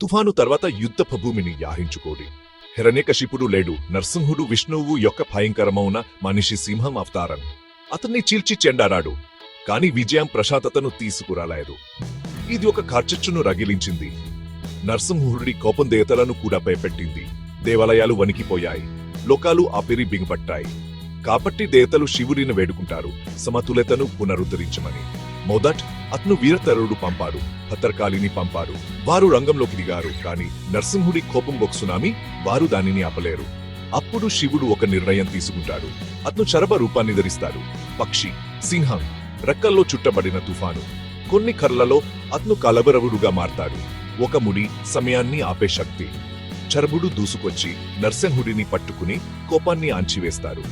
తుఫాను తర్వాత యుద్ధపు భూమిని యాహించుకోడి. హిరణ్యకశిపుడు లేడు, నరసింహుడు విష్ణువు యొక్క భయంకరమౌన మనిషి సింహం అవతారం. అతన్ని చీల్చి చెండారాడు, కాని విజయం ప్రశాంతతను తీసుకురాలేదు. ఇది ఒక కార్చిచ్చును రగిలించింది. నరసింహుడి కోపం దేవతలను కూడా భయపెట్టింది. దేవాలయాలు వణికిపోయాయి, లోకాలు ఆపిరి బిగుపట్టాయి. కాబట్టి దేవతలు శివుడిని వేడుకుంటారు సమతుల్యతను పునరుద్ధరించమని. మొదట్ అతను వీరతరుడు పంపాడు, భద్రకాళిని పంపాడు. వారు రంగంలోకి దిగారు, కాని నరసింహుడి కోపం ఒక సునామీ, వారు దానిని ఆపలేరు. అప్పుడు శివుడు ఒక నిర్ణయం తీసుకుంటాడు. అతను చరభ రూపాన్ని ధరిస్తాడు, పక్షి, సింహం, రెక్కల్లో చుట్టబడిన తుఫాను. కొన్ని కర్లలో అతను కలబరవుడుగా మారతాడు. ఒక ముడి సమయాన్ని ఆపే శక్తి. చరభుడు దూసుకొచ్చి నరసింహుడిని పట్టుకుని కోపాన్ని ఆంచివేస్తాడు.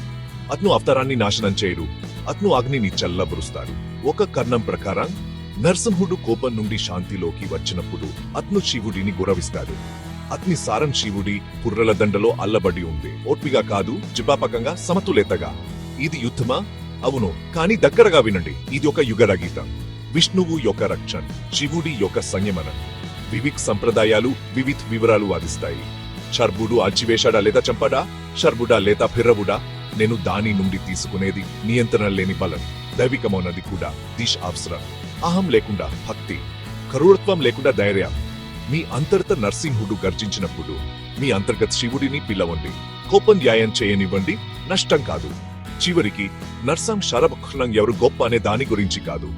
అతను అవతారాన్ని నాశనం చేయడు, అతను అగ్నిని చల్లబరుస్తాడు. ఒక కర్ణం ప్రకారం నరసింహుడు కోపం నుండి శాంతిలోకి వచ్చినప్పుడు అతను శివుడిని గౌరవిస్తాడు. అతని సారం శివుడి పుర్రల దండలో అల్లబడి ఉంది, ఓర్పిగా కాదు, జిపాపకంగా, సమతులేతగా. ఇది యుద్ధమా? అవును, కాని దగ్గరగా వినండి. ఇది ఒక యుగరగీతం. విష్ణువు యొక్క రక్షణ, శివుడి యొక్క సంయమనం. వివిక్ సంప్రదాయాలు వివిధ వివరాలు వాదిస్తాయి. శర్భుడు ఆల్చివేశాడా లేదా చంపాడా? శర్భుడా లేదా ఫిర్రవుడా? నేను దాని నుండి తీసుకునేది నియంత్రణ లేని బలం. దైవికమౌనది కూడా దిశ అవసరం. అహం లేకుండా భక్తి, కరుణత్వం లేకుండా ధైర్యం. మీ అంతర్గత నరసింహుడు గర్జించినప్పుడు మీ అంతర్గత శివుడిని పిలవండి. కోపం న్యాయం చేయనివ్వండి, నష్టం కాదు. చివరికి నర్సం శరభక్షణం ఎవరు గొప్ప అనే దాని గురించి కాదు,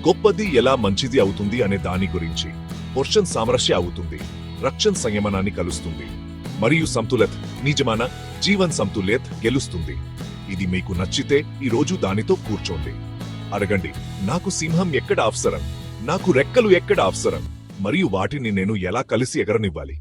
గొప్పది ఎలా మంచిది అవుతుంది అనే దాని గురించి. పోర్షన్ సామరస్య అవుతుంది, రక్షణ సంయమనాన్ని కలుస్తుంది, మరియు సంతులత్, నిజమాన జీవన్ సంతుల్యత్ గెలుస్తుంది. ఇది మీకు నచ్చితే ఈ రోజు దానితో కూర్చోండి. అడగండి, నాకు సింహం ఎక్కడ అవసరం, నాకు రెక్కలు ఎక్కడ అవసరం, మరియు వాటిని నేను ఎలా కలిసి ఎగరనివ్వాలి.